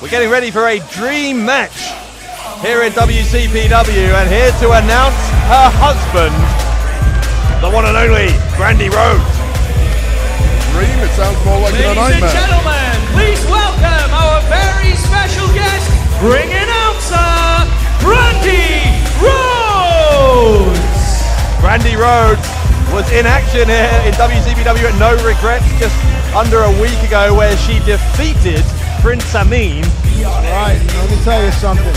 We're getting ready for a dream match here in WCPW, and here to announce her husband, the one and only Brandy Rhodes. Dream? It sounds more like a nightmare. Ladies and gentlemen, please welcome our very special guest, ring announcer, Brandy Rhodes. Brandy Rhodes was in action here in WCPW at No Regrets just under a week ago, where she defeated Prince Amin. Right, let me tell you something.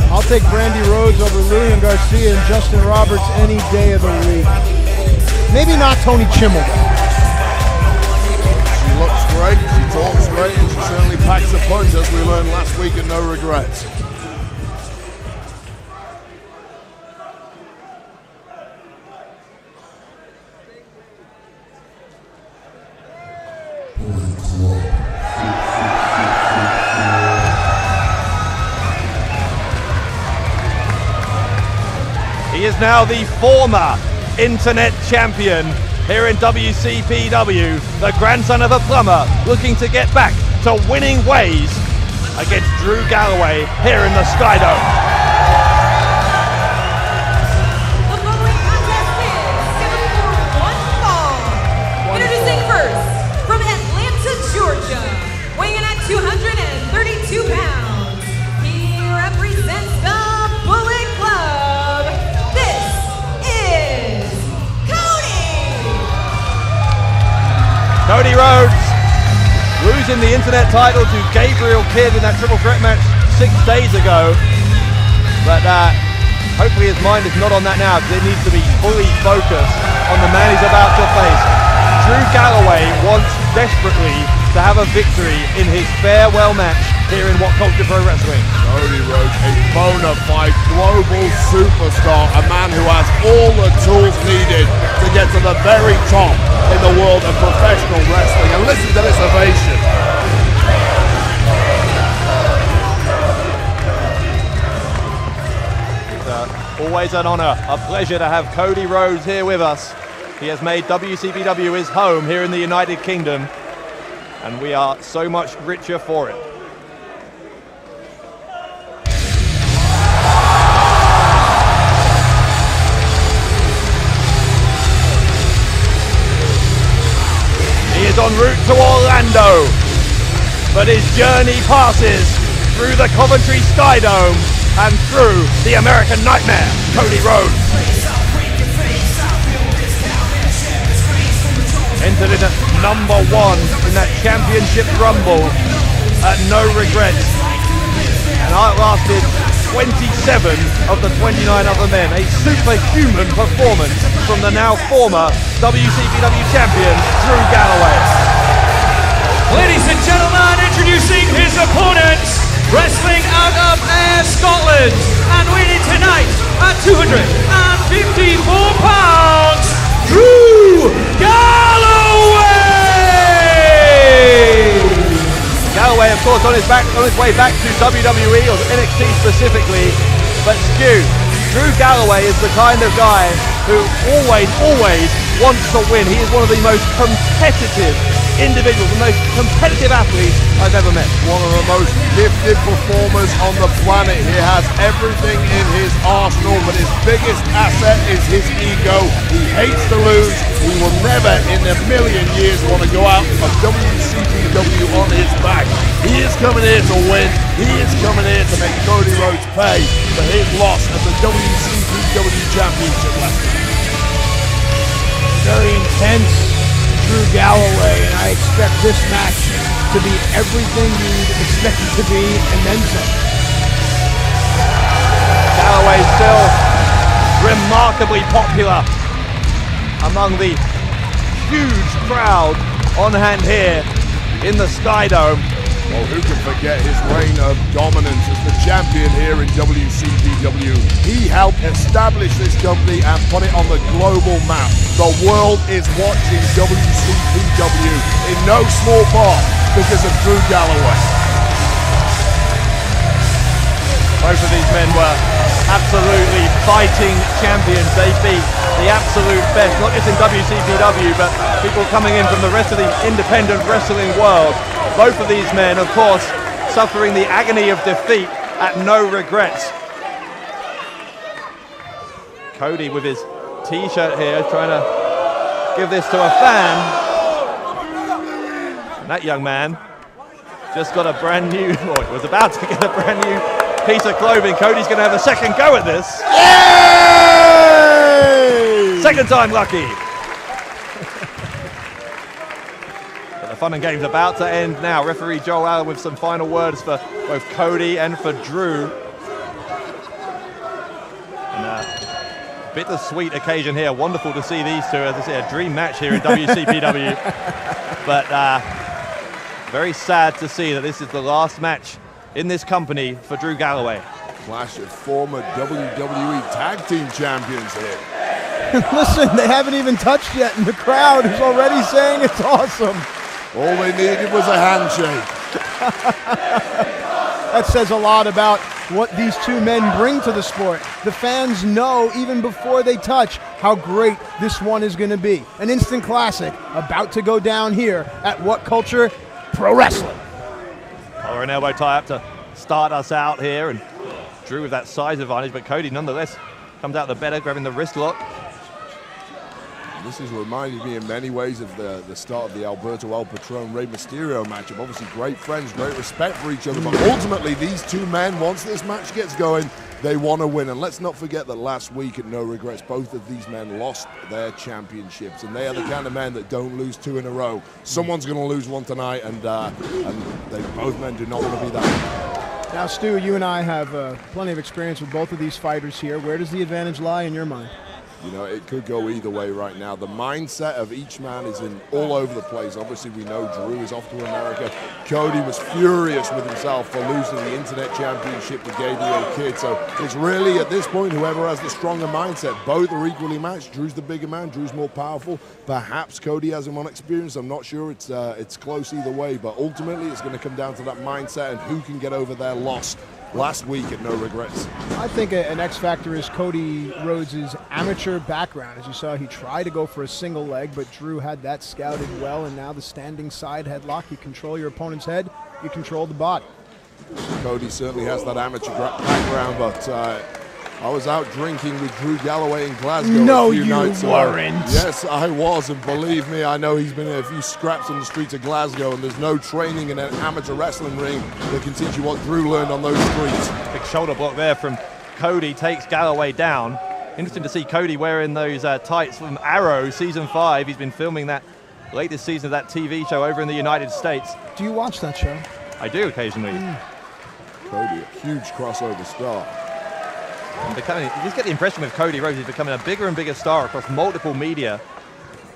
I'll take Brandy Rhodes over Lillian Garcia and Justin Roberts any day of the week. Maybe not Tony Chimmel. She looks great, she talks great, and she certainly packs a punch, as we learned last week at No Regrets. He is now the former internet champion here in WCPW, the grandson of a plumber looking to get back to winning ways against Drew Galloway here in the Skydome. The following contest is scheduled for one fall. Introducing first, from Atlanta, Georgia, weighing in at 232 pounds, he represents the Bullet Club. This is Cody Rhodes losing the internet title to Gabriel Kidd in that triple threat match 6 days ago. But hopefully his mind is not on that now, because it needs to be fully focused on the man he's about to face. Drew Galloway wants desperately to have a victory in his farewell match here in What Culture Pro Wrestling. Cody Rhodes, a bona fide global superstar, a man who has all the tools needed to get to the very top in the world of professional wrestling. And listen to this ovation. It's always an honor, a pleasure to have Cody Rhodes here with us. He has made WCPW his home here in the United Kingdom, and we are so much richer for it. He is en route to Orlando, but his journey passes through the Coventry Skydome and through the American Nightmare, Cody Rhodes. Entered in at number 1 in that championship rumble at No Regrets, and outlasted 27 of the 29 other men. A superhuman performance from the now former WCPW champion, Drew Galloway. Ladies and gentlemen, introducing his opponents, wrestling out of Ayr, Scotland, and weighing tonight at 254 pounds, Drew Galloway! Galloway, of course, on his way back to WWE, or NXT specifically. But Stu, Drew Galloway is the kind of guy who always wants to win. He is one of the most competitive individuals, the most competitive athletes I've ever met. One of the most gifted performers on the planet. He has everything in his arsenal, but his biggest asset is his ego. He hates to lose. He will never in a million years want to go out of WCPW on his back. He is coming here to win. He is coming here to make Cody Rhodes pay for his loss of the WCPW Championship last night. Very intense, Drew Galloway, and I expect this match to be everything you'd expect it to be, and then some. Galloway still remarkably popular among the huge crowd on hand here in the Skydome. Well, who can forget his reign of dominance as the champion here in WCPW? He helped establish this company and put it on the global map. The world is watching WCPW in no small part because of Drew Galloway. Both of these men were absolutely fighting champions. They beat the absolute best, not just in WCPW, but people coming in from the rest of the independent wrestling world. Both of these men, of course, suffering the agony of defeat at No Regrets. Cody with his t-shirt here trying to give this to a fan. And that young man just got a brand new, or was about to get a brand new piece of clothing. Cody's going to have a second go at this. Yay! Second time lucky. But the fun and games about to end now. Referee Joel Allen with some final words for both Cody and for Drew. And bittersweet occasion here. Wonderful to see these two. As I say, a dream match here in WCPW. But very sad to see that this is the last match in this company for Drew Galloway. Clash of former WWE Tag Team Champions here. Listen, they haven't even touched yet, and the crowd is already saying it's awesome. All they needed was a handshake. That says a lot about what these two men bring to the sport. The fans know even before they touch how great this one is going to be. An instant classic about to go down here at What Culture? Pro Wrestling. Collar and elbow tie up to start us out here, and Drew with that size advantage, but Cody nonetheless comes out the better, grabbing the wrist lock. This is reminding me in many ways of the start of the Alberto El Patron Rey Mysterio matchup. Obviously great friends, great respect for each other, but ultimately these two men, once this match gets going, they want to win. And let's not forget that last week at No Regrets, both of these men lost their championships, and they are the kind of men that don't lose two in a row. Someone's going to lose one tonight, and both men do not want to be that. Now, Stu, you and I have plenty of experience with both of these fighters here. Where does the advantage lie in your mind? You know, it could go either way right now. The mindset of each man is in all over the place. Obviously, we know Drew is off to America. Cody was furious with himself for losing the Internet Championship to Gabriel Kidd. So it's really, at this point, whoever has the stronger mindset. Both are equally matched. Drew's the bigger man. Drew's more powerful. Perhaps Cody has him on experience. I'm not sure. It's close either way. But ultimately, it's going to come down to that mindset and who can get over their loss last week at No Regrets. I think an X factor is Cody Rhodes' amateur background. As you saw, he tried to go for a single leg, but Drew had that scouted well, and now the standing side headlock. You control your opponent's head, you control the body. Cody certainly has that amateur background, but I was out drinking with Drew Galloway in Glasgow a few nights ago. Weren't. Yes, I was, and believe me, I know he's been in a few scraps on the streets of Glasgow, and there's no training in an amateur wrestling ring that can teach you what Drew learned on those streets. Big shoulder block there from Cody, takes Galloway down. Interesting to see Cody wearing those tights from Arrow Season 5. He's been filming that latest season of that TV show over in the United States. Do you watch that show? I do occasionally. Cody, a huge crossover star. You just get the impression with Cody Rhodes, he's becoming a bigger and bigger star across multiple media,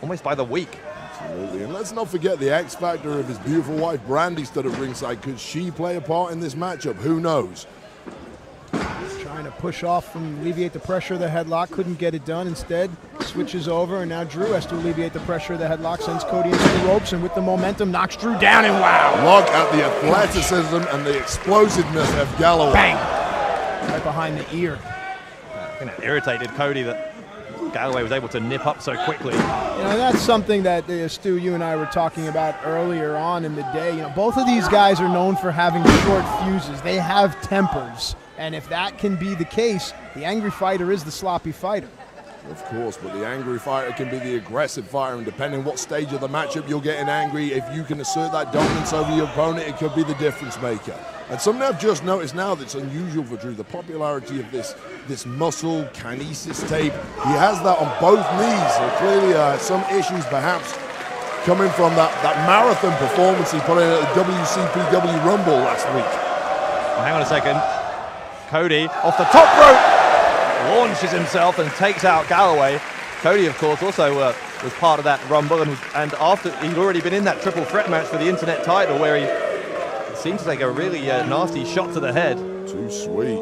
almost by the week. Absolutely, and let's not forget the X factor of his beautiful wife Brandy stood at ringside. Could she play a part in this matchup? Who knows? Trying to push off and alleviate the pressure of the headlock, couldn't get it done. Instead, switches over, and now Drew has to alleviate the pressure of the headlock, sends Cody into the ropes, and with the momentum, knocks Drew down, and wow! Look at the athleticism and the explosiveness of Galloway. Bang! Right behind the ear. I think that irritated Cody that Galloway was able to nip up so quickly. You know, that's something that Stu, you and I were talking about earlier on in the day. You know, both of these guys are known for having short fuses. They have tempers. And if that can be the case, the angry fighter is the sloppy fighter. Of course, but the angry fighter can be the aggressive fighter, and depending what stage of the matchup you're getting angry, if you can assert that dominance over your opponent, it could be the difference maker. And something I've just noticed now that's unusual for Drew, the popularity of this muscle kinesis tape. He has that on both knees, so clearly some issues perhaps coming from that marathon performance he put in at the WCPW Rumble last week. Well, hang on a second. Cody off the top rope launches himself and takes out Galloway. Cody, of course, also was part of that Rumble, and after he'd already been in that triple threat match for the Internet title where he seemed to take a really nasty shot to the head. Too sweet.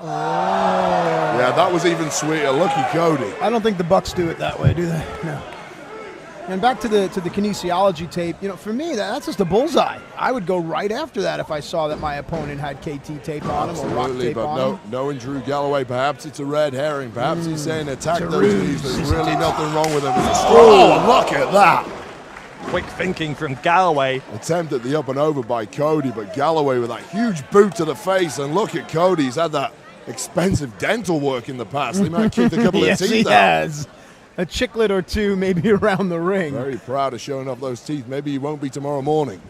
Yeah, that was even sweeter. Lucky Cody. I don't think the Bucks do it that way, do they? No. And back to the kinesiology tape, you know, for me, that's just a bullseye. I would go right after that if I saw that my opponent had KT tape on him or rock tape on him. Knowing Drew Galloway, perhaps it's a red herring. Perhaps he's saying attack those knees. There's really nothing wrong with him. Oh, look at that. Quick thinking from Galloway. Attempt at the up and over by Cody, but Galloway with that huge boot to the face. And look at Cody, he's had that expensive dental work in the past. He might have kicked a couple yes, of teeth he out. has. A chiclet or two maybe around the ring. Very proud of showing off those teeth. Maybe he won't be tomorrow morning.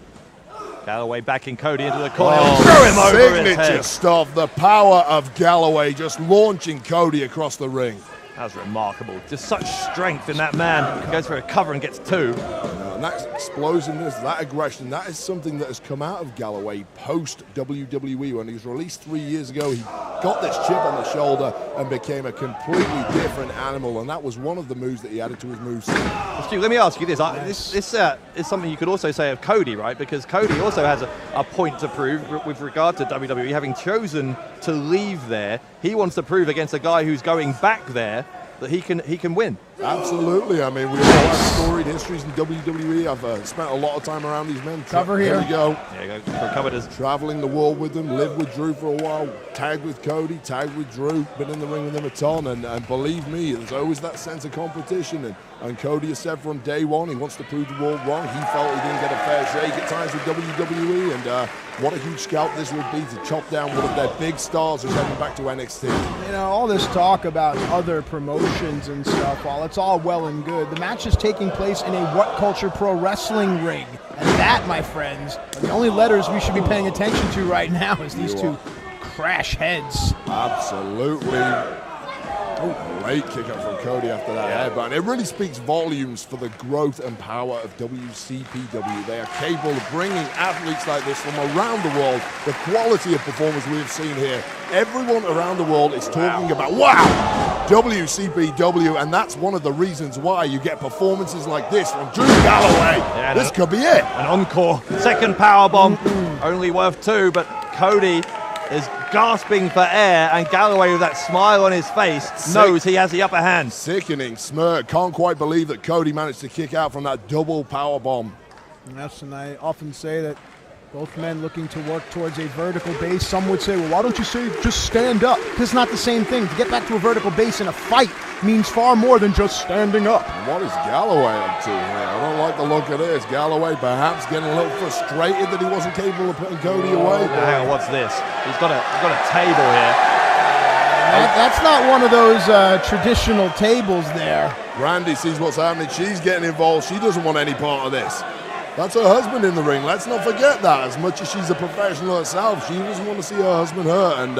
Galloway backing Cody into the corner. Oh, Throw him over his signature head. stuff. The power of Galloway just launching Cody across the ring. That was remarkable. Just such strength in that man. He goes for a cover and gets two. And that explosiveness, that aggression, that is something that has come out of Galloway post WWE. When he was released 3 years ago, he got this chip on the shoulder and became a completely different animal. And that was one of the moves that he added to his moveset. Well, Stu, let me ask you this. This is something you could also say of Cody, right? Because Cody also has a point to prove with regard to WWE. Having chosen to leave there, he wants to prove against a guy who's going back there that he can win. Absolutely. I mean, we all have storied histories in WWE. I've spent a lot of time around these men. Cover here. Here we go. There you go. Recovered as Traveling the world with them, lived with Drew for a while, tagged with Cody, tagged with Drew, been in the ring with them a ton, and believe me, there's always that sense of competition, and Cody has said from day one he wants to prove the world wrong. He felt he didn't get a fair shake at times with WWE, and what a huge scalp this would be to chop down one of their big stars who's heading back to NXT. You know, all this talk about other promotions and stuff, while it's all well and good, the match is taking place in a What Culture Pro Wrestling ring. And that, my friends, are the only letters we should be paying attention to right now is these two crash heads. Absolutely. Oh, great kick up from Cody after that headbutt. And it really speaks volumes for the growth and power of WCPW. They are capable of bringing athletes like this from around the world. The quality of performance we have seen here. Everyone around the world is talking about, wow, WCPW, and that's one of the reasons why you get performances like this from Drew Galloway. Yeah, this could be it. An encore, second power bomb, only worth two, but Cody is gasping for air, and Galloway with that smile on his face knows he has the upper hand. Sickening smirk. Can't quite believe that Cody managed to kick out from that double power bomb. Yes, and I often say that both men looking to work towards a vertical base. Some would say, well, why don't you say just stand up? Because it's not the same thing. To get back to a vertical base in a fight means far more than just standing up. And what is Galloway up to here? I don't like the look of this. Galloway perhaps getting a little frustrated that he wasn't capable of putting Cody away. Hang on, what's this? He's got a table here. That's not one of those traditional tables there. Randy sees what's happening. She's getting involved. She doesn't want any part of this. That's her husband in the ring. Let's not forget that. As much as she's a professional herself, she doesn't want to see her husband hurt. And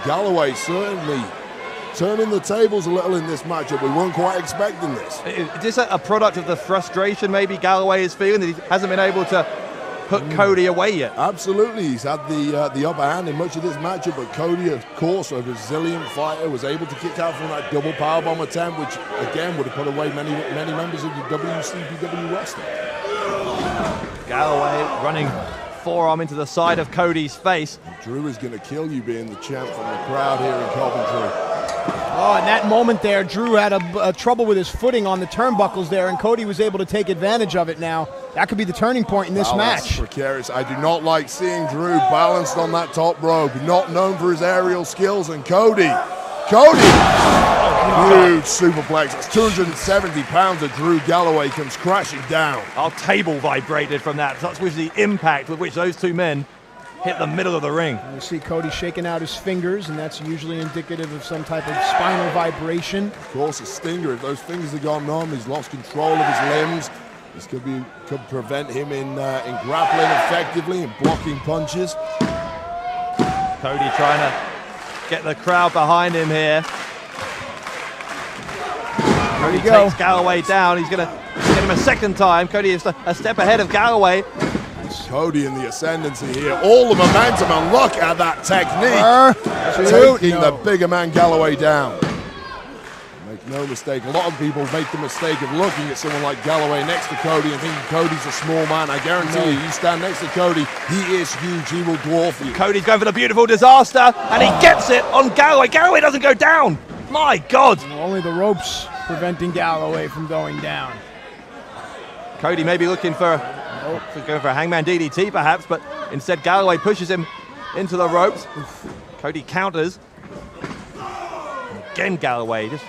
Galloway certainly turning the tables a little in this matchup. We weren't quite expecting this. Is this a product of the frustration maybe Galloway is feeling, that he hasn't been able to put Cody away yet? Absolutely. He's had the upper hand in much of this matchup, but Cody, of course, a resilient fighter, was able to kick out from that double powerbomb attempt, which, again, would have put away many members of the WCPW roster. Galloway running forearm into the side of Cody's face. Drew is going to kill you being the champ from the crowd here in Coventry. Oh, in that moment there, Drew had a trouble with his footing on the turnbuckles there, and Cody was able to take advantage of it now. That could be the turning point in this match. That's precarious. I do not like seeing Drew balanced on that top rope. Not known for his aerial skills, and Cody! Huge superplex. That's 270 pounds of Drew Galloway comes crashing down. Our table vibrated from that. That's with the impact with which those two men hit the middle of the ring. And you see Cody shaking out his fingers, and that's usually indicative of some type of spinal vibration. Of course, a stinger. If those fingers have gone numb, he's lost control of his limbs. This could prevent him in grappling effectively and blocking punches. Cody trying to get the crowd behind him here. Cody takes Galloway down. He's going to get him a second time. Cody is a step ahead of Galloway. Cody in the ascendancy here. All the momentum, and look at that technique. Taking the bigger man Galloway down. Make no mistake, a lot of people make the mistake of looking at someone like Galloway next to Cody and thinking Cody's a small man. I guarantee you stand next to Cody, he is huge. He will dwarf you. Cody's going for the beautiful disaster, and he gets it on Galloway. Galloway doesn't go down. My God. Only the ropes preventing Galloway from going down. Cody may be looking for going for a hangman DDT perhaps, but instead Galloway pushes him into the ropes. Cody counters. Again Galloway just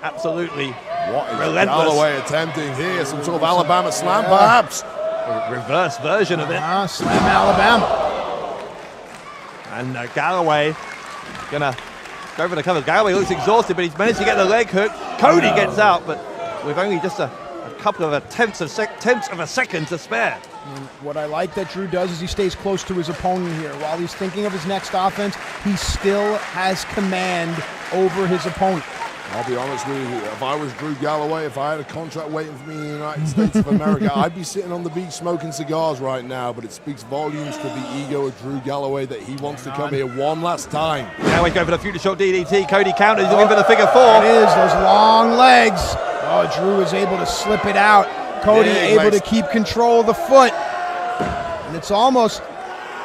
absolutely What is Relentless. Galloway attempting here? Some sort of Alabama slam, perhaps? A reverse version of it. Slam Alabama. And Galloway gonna go for the cover. Galloway looks exhausted, but he's managed to get the leg hook. Cody gets out, but with only just a couple of tenths of a second to spare. And what I like that Drew does is he stays close to his opponent here. While he's thinking of his next offense, he still has command over his opponent. I'll be honest with you, if I was Drew Galloway, if I had a contract waiting for me in the United States of America, I'd be sitting on the beach smoking cigars right now, but it speaks volumes to the ego of Drew Galloway that he wants to come here one last time. Galloway going for the future shot DDT. Cody counters, he's looking for the figure four. It is, those long legs. Oh, Drew is able to slip it out. Cody able to keep control of the foot. And it's almost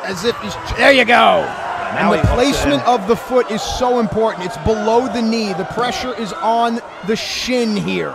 as if he's, there you go. And the placement of the foot is so important. It's below the knee. The pressure is on the shin here.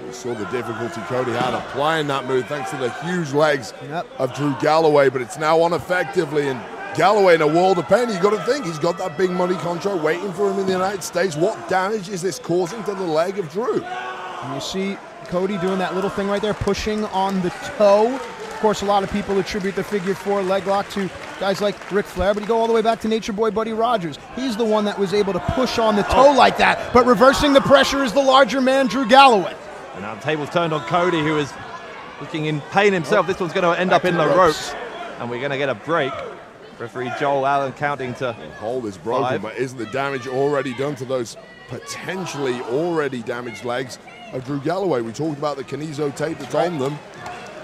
You saw the difficulty Cody had applying that move thanks to the huge legs of Drew Galloway, but it's now on effectively. And Galloway in a world of pain. You've got to think he's got that big money contract waiting for him in the United States. What damage is this causing to the leg of Drew? And you see Cody doing that little thing right there, pushing on the toe. Of course, a lot of people attribute the figure four leg lock to guys like Ric Flair, but you go all the way back to Nature Boy Buddy Rogers. He's the one that was able to push on the toe like that, but reversing the pressure is the larger man, Drew Galloway. And now the table's turned on Cody, who is looking in pain himself. This one's going to end up in the ropes, and we're going to get a break. Referee Joel Allen counting to hold is broken, 5. but isn't the damage already done to those potentially already damaged legs of Drew Galloway? We talked about the Kineso tape that's on them.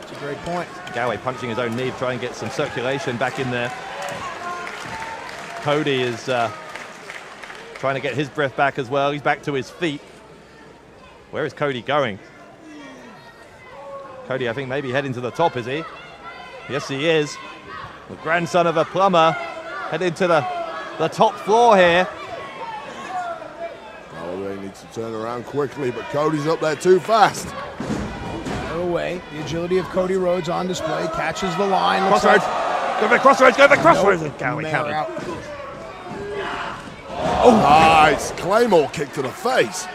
That's a great point. Galloway punching his own knee, trying to get some circulation back in there. Cody is trying to get his breath back as well. He's back to his feet. Where is Cody going? Cody, I think, maybe heading to the top, is he? Yes, he is. The grandson of a plumber heading to the top floor here. Galloway needs to turn around quickly, but Cody's up there too fast. Away. The agility of Cody Rhodes on display. Catches the line. Crossroads. Go for crossroads. Go for crossroads. And Galloway counted. Oh, nice. Claymore kick to the face.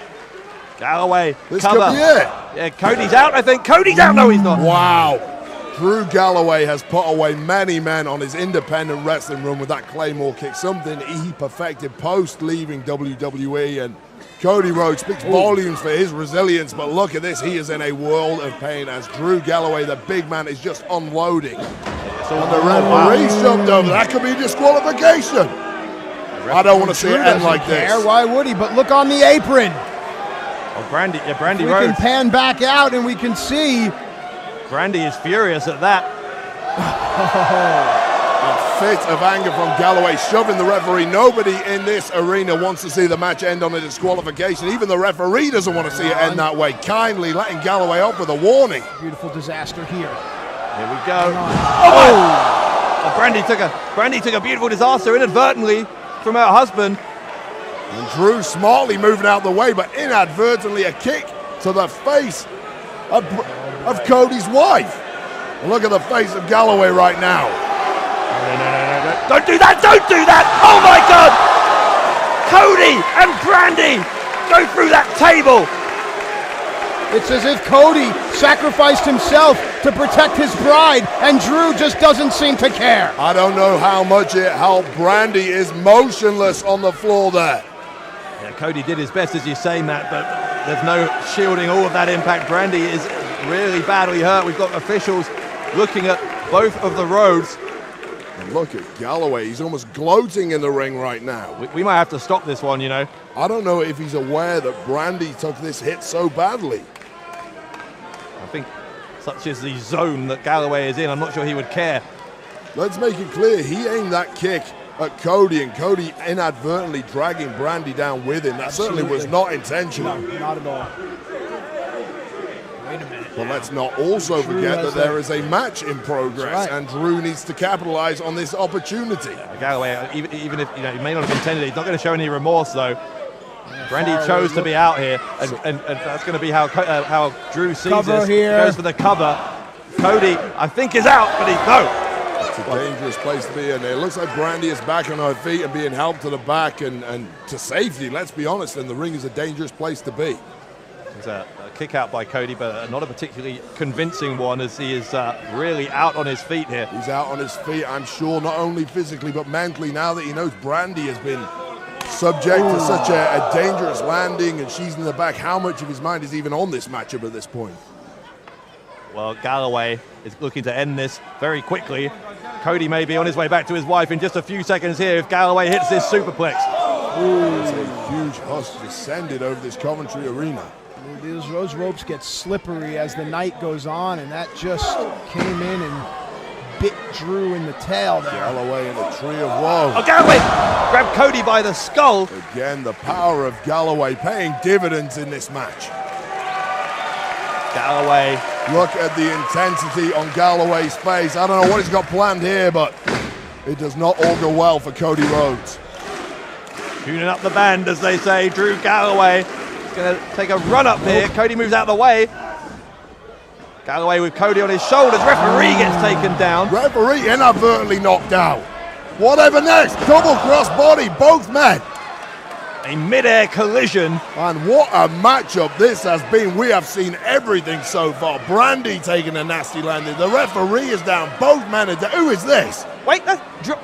Galloway. This cover. could be it. Yeah, Cody's out, I think. Cody's out. No, he's not. Wow. Drew Galloway has put away many men on his independent wrestling run with that Claymore kick, something he perfected post leaving WWE. And Cody Rhodes speaks volumes for his resilience, but look at this. He is in a world of pain as Drew Galloway, the big man, is just unloading. And the referee's jumped over. That could be disqualification. I don't want to see it end like this. Why would he? But look on the apron. Oh, Brandy We Rhodes. can pan back out and we can see. Brandy is furious at that. A fit of anger from Galloway, shoving the referee. Nobody in this arena wants to see the match end on a disqualification. Even the referee doesn't want to see it end that way. Kindly letting Galloway off with a warning. Beautiful disaster here. Here we go. Oh, Brandy took a beautiful disaster inadvertently from her husband. And Drew smartly moving out the way, but inadvertently a kick to the face of Cody's wife. Look at the face of Galloway right now. No. Don't do that! Don't do that! Oh my God! Cody and Brandy go through that table. It's as if Cody sacrificed himself to protect his bride, and Drew just doesn't seem to care. I don't know how much it helped. Brandy is motionless on the floor there. Yeah, Cody did his best, as you say, Matt, but there's no shielding all of that impact. Brandy is really badly hurt. We've got officials looking at both of the Rhodes. And look at Galloway. He's almost gloating in the ring right now. We might have to stop this one, you know. I don't know if he's aware that Brandy took this hit so badly. I think such is the zone that Galloway is in. I'm not sure he would care. Let's make it clear. He aimed that kick at Cody, and Cody inadvertently dragging Brandy down with him. That certainly was not intentional. No, not at all. Wait a minute. But let's not also forget that there is a match in progress, and Drew needs to capitalize on this opportunity. Galloway, even if he may not have intended it, he's not going to show any remorse, though. Brandy chose to be out here, and that's going to be how Drew sees this. Here. Goes for the cover. Cody, I think, is out, but no. It's a dangerous place to be in. It looks like Brandy is back on her feet and being helped to the back and to safety. Let's be honest, and the ring is a dangerous place to be. It's a kick out by Cody, but not a particularly convincing one, as he is really out on his feet here. He's out on his feet, I'm sure, not only physically but mentally, now that he knows Brandy has been subject to such a dangerous landing and she's in the back. How much of his mind is even on this matchup at this point? Well, Galloway is looking to end this very quickly. Cody may be on his way back to his wife in just a few seconds here if Galloway hits this superplex. It's a huge husk descended over this Coventry arena. Those ropes get slippery as the night goes on, and that just came in and bit Drew in the tail there. Galloway in a tree of woe. Oh, Galloway grabbed Cody by the skull. Again, the power of Galloway paying dividends in this match. Galloway. Look at the intensity on Galloway's face. I don't know what he's got planned here, but it does not augur well for Cody Rhodes. Tuning up the band, as they say. Drew Galloway is going to take a run up here. Cody moves out of the way. Galloway with Cody on his shoulders. Referee gets taken down. Referee inadvertently knocked out. Whatever next. Double cross body, both men. A mid-air collision. And what a matchup this has been. We have seen everything so far. Brandy taking a nasty landing. The referee is down. Both men are down. Who is this? Wait, that's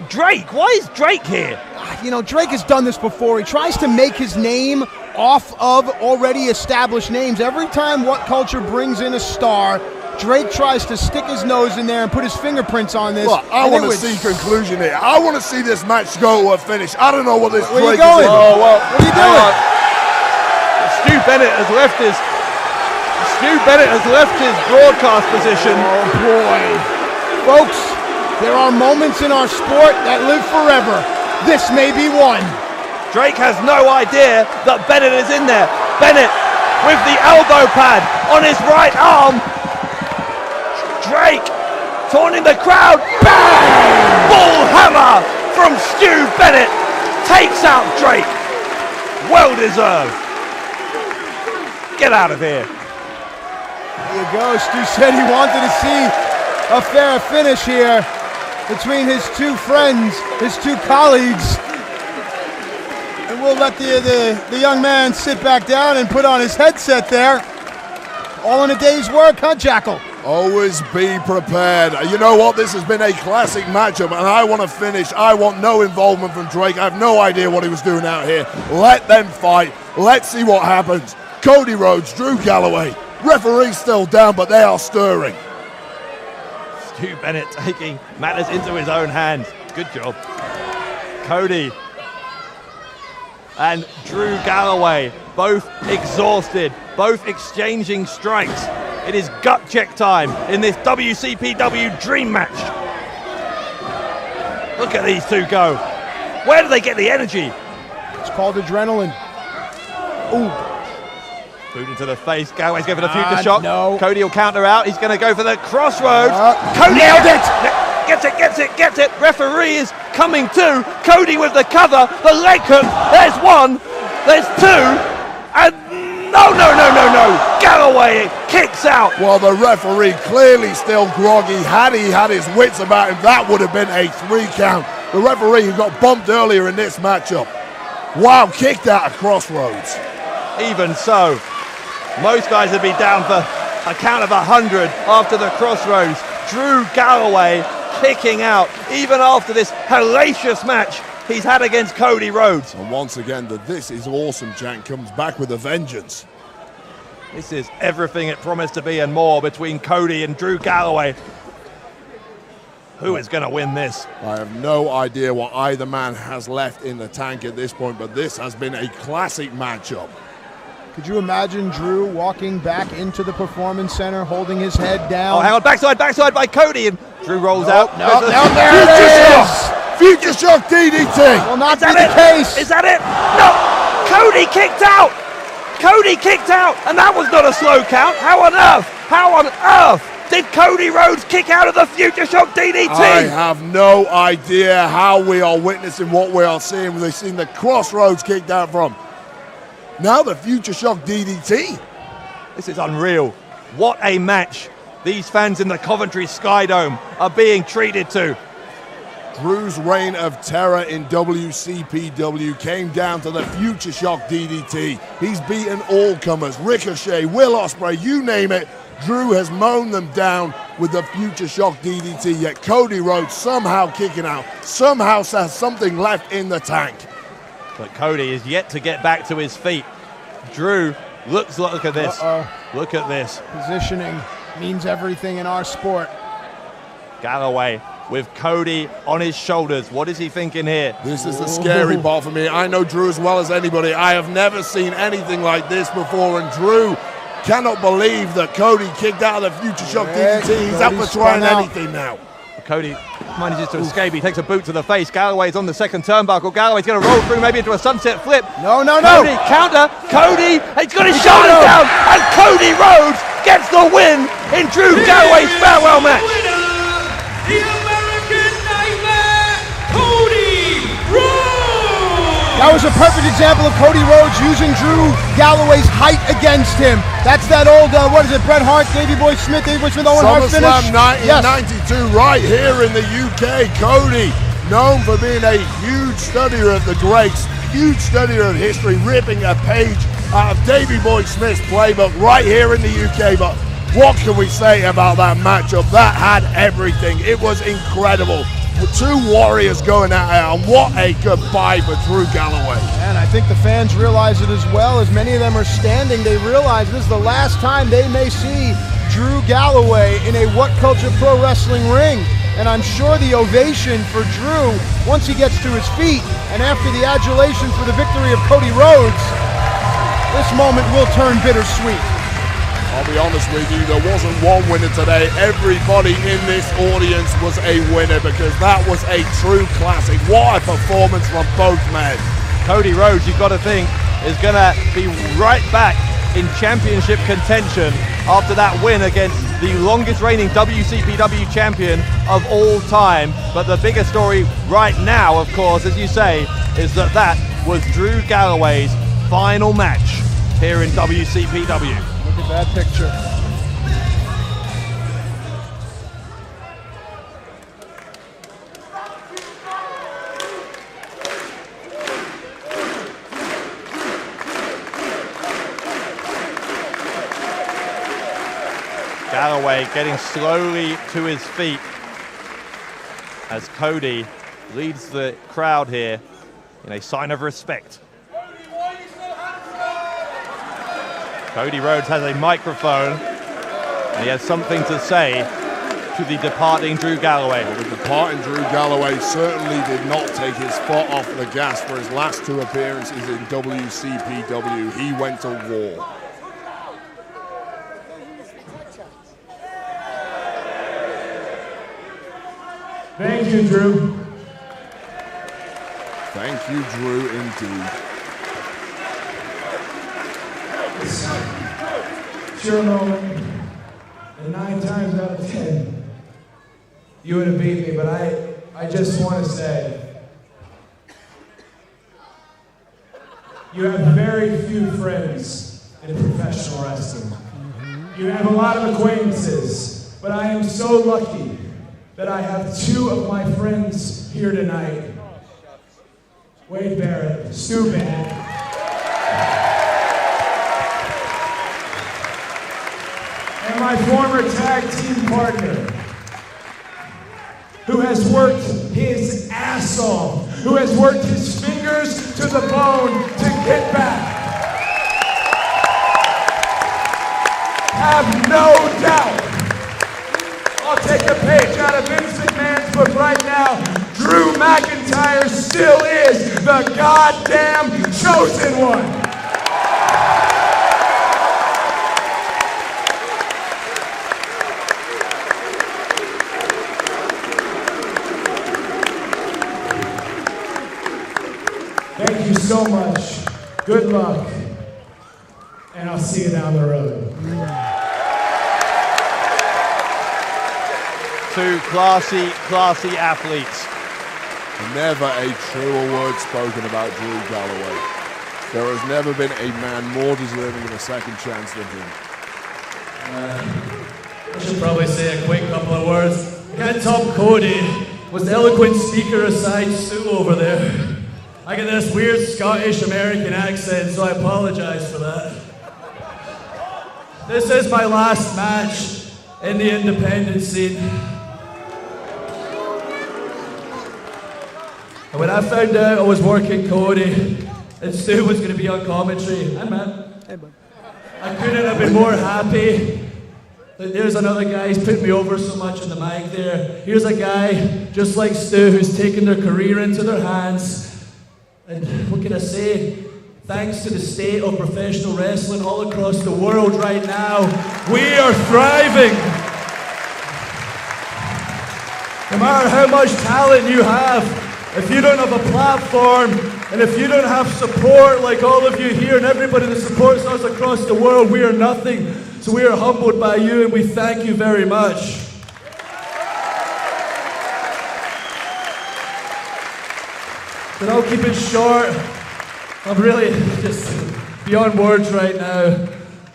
Drake. Why is Drake here? You know, Drake has done this before. He tries to make his name off of already established names. Every time What Culture brings in a star, Drake tries to stick his nose in there and put his fingerprints on this. Look, I want to see conclusion here. I want to see this match go to a finish. I don't know what this Where Drake you going? is. Oh, well, what are you doing? Stu Bennett has left his broadcast position. Oh boy. Folks, there are moments in our sport that live forever. This may be one. Drake has no idea that Bennett is in there. Bennett with the elbow pad on his right arm. Drake taunting the crowd. Bang! Bull hammer from Stu Bennett takes out Drake. Well deserved. Get out of here. There you go. Stu said he wanted to see a fair finish here between his two friends, his two colleagues. And we'll let the young man sit back down and put on his headset there. All in a day's work, huh, Jackal? Always be prepared. You know what? This has been a classic matchup, and I want to finish. I want no involvement from Drake. I have no idea what he was doing out here. Let them fight. Let's see what happens. Cody Rhodes, Drew Galloway. Referee still down, but they are stirring. Stu Bennett taking matters into his own hands. Good job. Cody and Drew Galloway, both exhausted, both exchanging strikes. It is gut check time in this WCPW Dream Match. Look at these two go. Where do they get the energy? It's called adrenaline. Ooh. Boot into the face. Galloway's going for the future shot. No. Cody will counter out. He's going to go for the crossroads. Cody nailed it. Gets it. Referee is coming to. Cody with the cover. The leg hook. There's one. There's two. And no. Galloway kicks out. Well, the referee clearly still groggy. Had he had his wits about him, that would have been a 3 count. The referee who got bumped earlier in this matchup. Wow, kicked out of crossroads. Even so, most guys would be down for a count of 100 after the crossroads. Drew Galloway kicking out even after this hellacious match he's had against Cody Rhodes. And once again, the This Is Awesome chant comes back with a vengeance. This is everything it promised to be and more between Cody and Drew Galloway. Who is going to win this? I have no idea what either man has left in the tank at this point, but this has been a classic matchup. Could you imagine Drew walking back into the Performance Center, holding his head down? Oh, hang on, backside by Cody, and Drew rolls out. No, there it is! Future Shock DDT! Will not be the case. Is that it? No! Cody kicked out, and that was not a slow count. How on earth did Cody Rhodes kick out of the Future Shock DDT? I have no idea how we are witnessing what we are seeing. We've seen the crossroads kicked out from. Now the Future Shock DDT. This is unreal. What a match these fans in the Coventry Sky Dome are being treated to. Drew's reign of terror in WCPW came down to the Future Shock DDT. He's beaten all comers, Ricochet, Will Ospreay, you name it. Drew has mown them down with the Future Shock DDT, yet Cody Rhodes somehow kicking out, somehow has something left in the tank. But Cody is yet to get back to his feet. Drew, look at this. Look at this. Positioning means everything in our sport. Galloway with Cody on his shoulders. What is he thinking here? This is the scary part for me. I know Drew as well as anybody. I have never seen anything like this before, and Drew cannot believe that Cody kicked out of the Future Shock DDT. He's up for trying anything now. Cody manages to escape. He takes a boot to the face. Galloway's on the second turnbuckle. Galloway's going to roll through maybe into a sunset flip. No. Cody, counter. Cody, he's got his shoulders down. And Cody Rhodes gets the win in Drew Galloway's farewell match. The American Nightmare, Cody Rhodes! That was a perfect example of Cody Rhodes using Drew Galloway's height against him. That's that old, Bret Hart, Davey Boy Smith, Owen Hart finish? SummerSlam 1992, right here in the UK. Cody, known for being a huge studier of the greats, huge studier of history, ripping a page out of Davey Boy Smith's playbook right here in the UK. But what can we say about that matchup? That had everything. It was incredible. Two warriors going at it, and what a goodbye for Drew Galloway. And I think the fans realize it as well. As many of them are standing, they realize this is the last time they may see Drew Galloway in a What Culture Pro Wrestling ring. And I'm sure the ovation for Drew, once he gets to his feet, and after the adulation for the victory of Cody Rhodes, this moment will turn bittersweet. I'll be honest with you, there wasn't one winner today. Everybody in this audience was a winner because that was a true classic. What a performance from both men. Cody Rhodes, you've got to think, is going to be right back in championship contention after that win against the longest reigning WCPW champion of all time. But the bigger story right now, of course, as you say, is that was Drew Galloway's final match here in WCPW. Look at that picture. Galloway getting slowly to his feet as Cody leads the crowd here in a sign of respect. Cody Rhodes has a microphone and he has something to say to the departing Drew Galloway. Well, the departing Drew Galloway certainly did not take his foot off the gas for his last two appearances in WCPW. He went to war. Thank you, Drew. Thank you, Drew, indeed. It's your moment, and 9 times out of 10, you would have beat me, but I just want to say, you have very few friends in professional wrestling. You have a lot of acquaintances, but I am so lucky that I have 2 of my friends here tonight. Wade Barrett, Stu Bennett. And my former tag team partner, who has worked his ass off, who has worked his fingers to the bone to get back. Have no doubt. I'll take a page out of Vince McMahon's book right now. Drew McIntyre still is the goddamn chosen one. Thank you so much. Good luck. And I'll see you down the road. 2 classy athletes. Never a truer word spoken about Drew Galloway. There has never been a man more deserving of a second chance than him. I should probably say a quick couple of words. I can't top Cody most eloquent speaker aside Stu over there. I get this weird Scottish American accent, so I apologize for that. This is my last match in the independent scene. And when I found out I was working Cody and Stu was going to be on commentary, hi man. Hey, bud. I couldn't have been more happy. There's another guy, he's put me over so much on the mic there. Here's a guy, just like Stu, who's taken their career into their hands. And what can I say? Thanks to the state of professional wrestling all across the world right now, we are thriving. No matter how much talent you have, if you don't have a platform, and if you don't have support like all of you here and everybody that supports us across the world, we are nothing. So we are humbled by you and we thank you very much. But I'll keep it short. I'm really just beyond words right now.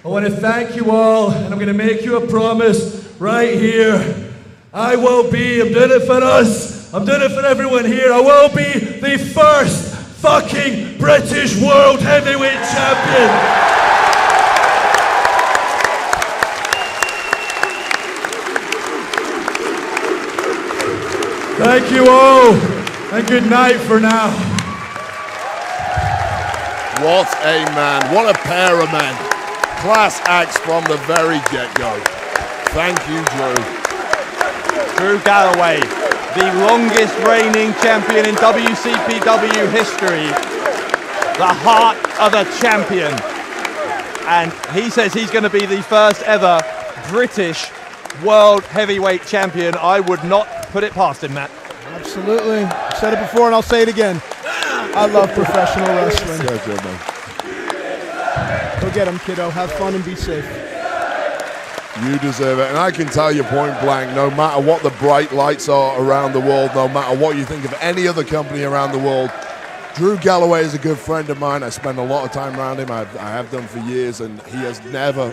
I want to thank you all, and I'm going to make you a promise right here. I will be, I'm doing it for us, I'm doing it for everyone here, I will be the first fucking British World Heavyweight Champion. Thank you all, and good night for now. What a man, what a pair of men. Class acts from the very get-go. Thank you, Drew. Drew Galloway, the longest reigning champion in WCPW history, the heart of a champion. And he says he's going to be the first ever British World Heavyweight Champion. I would not put it past him, Matt. Absolutely. I've said it before and I'll say it again. I love professional wrestling. So good, man. Go get him, kiddo. Have fun and be safe. You deserve it. And I can tell you point blank, no matter what the bright lights are around the world, no matter what you think of any other company around the world, Drew Galloway is a good friend of mine. I spend a lot of time around him. I have done for years, and he has never...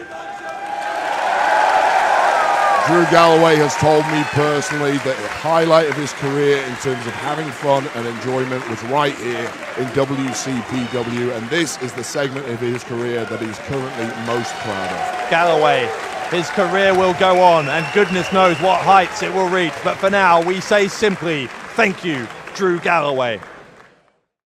Drew Galloway has told me personally that the highlight of his career in terms of having fun and enjoyment was right here in WCPW, and this is the segment of his career that he's currently most proud of. Galloway, his career will go on, and goodness knows what heights it will reach. But for now, we say simply, thank you, Drew Galloway.